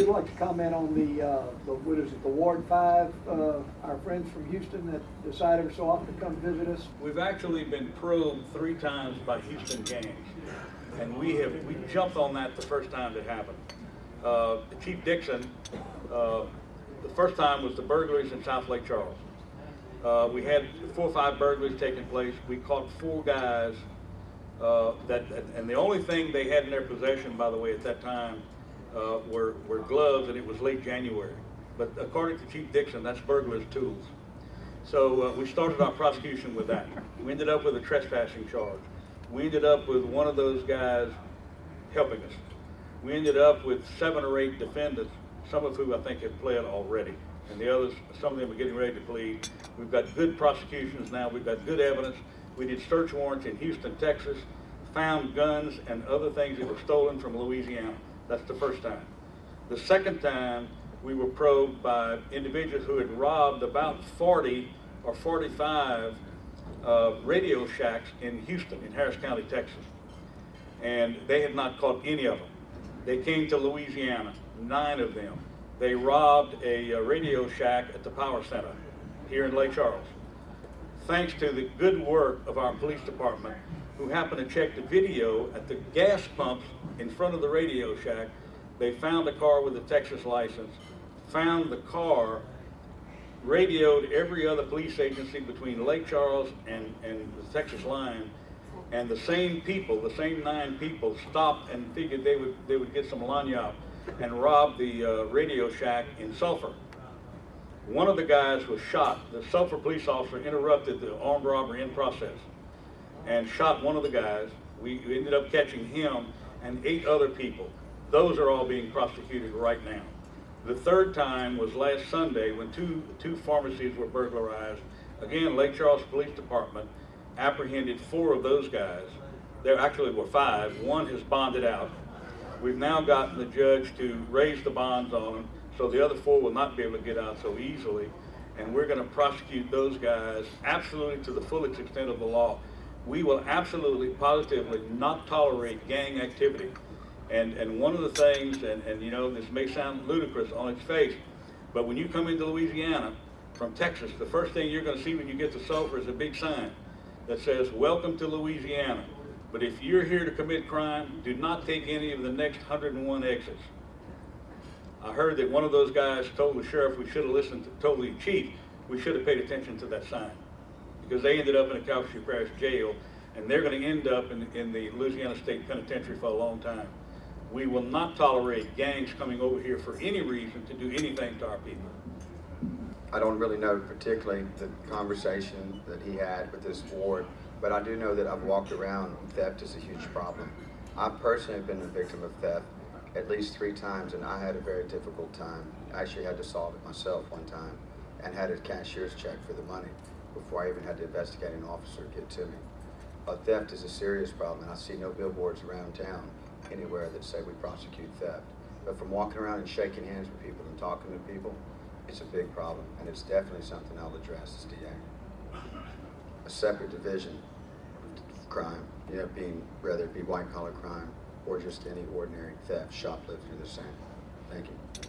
would like to comment on what is it, the Ward 5, our friends from Houston that decided so often to come visit us. We've actually been probed 3 times by Houston gangs, and we jumped on that the first time it happened. Chief Dixon, the first time was the burglaries in South Lake Charles. We had 4 or 5 burglaries taking place. We caught 4 guys and the only thing they had in their possession, by the way, at that time were gloves, and it was late January. But according to Chief Dixon, that's burglars' tools. So we started our prosecution with that. We ended up with a trespassing charge. We ended up with one of those guys helping us. We ended up with 7 or 8 defendants, some of whom I think have pled already. And the others, some of them are getting ready to plead. We've got good prosecutions now. We've got good evidence. We did search warrants in Houston, Texas, found guns and other things that were stolen from Louisiana. That's the first time. The second time, we were probed by individuals who had robbed about 40 or 45 radio shacks in Houston, in Harris County, Texas. And they had not caught any of them. They came to Louisiana, 9 of them. They robbed a radio shack at the Power Center here in Lake Charles. Thanks to the good work of our police department, who happened to check the video at the gas pumps in front of the radio shack, they found a car with a Texas license, found the car, radioed every other police agency between Lake Charles and the Texas line, and the same people, the same 9 people, stopped and figured they would get some lagniappe and robbed the radio shack in Sulphur. One of the guys was shot. The Sulphur police officer interrupted the armed robbery in process and shot one of the guys. We ended up catching him and 8 other people. Those are all being prosecuted right now. The third time was last Sunday when two pharmacies were burglarized. Again, Lake Charles Police Department apprehended 4 of those guys. There actually were 5. One has bonded out. We've now gotten the judge to raise the bonds on them, so the other 4 will not be able to get out so easily. And we're going to prosecute those guys absolutely to the fullest extent of the law. We will absolutely, positively not tolerate gang activity. And one of the things, and you know, this may sound ludicrous on its face, but when you come into Louisiana from Texas, the first thing you're going to see when you get to Sulphur is a big sign that says, "Welcome to Louisiana. But if you're here to commit crime, do not take any of the next 101 exits." I heard that one of those guys told the sheriff we should have told the chief we should have paid attention to that sign, because they ended up in a Calcasieu Parish jail, and they're going to end up in the Louisiana State Penitentiary for a long time. We will not tolerate gangs coming over here for any reason to do anything to our people. I don't really know particularly the conversation that he had with this ward, but I do know that I've walked around. Theft is a huge problem. I personally have been a victim of theft at least 3 times, and I had a very difficult time. I actually had to solve it myself one time and had a cashier's check for the money before I even had the investigating officer get to me. Theft is a serious problem, and I see no billboards around town anywhere that say we prosecute theft. But from walking around and shaking hands with people and talking to people, it's a big problem, and it's definitely something I'll address as DA. A separate division of crime, you know, whether it be white collar crime or just any ordinary theft, shoplifting, are the same. Thank you.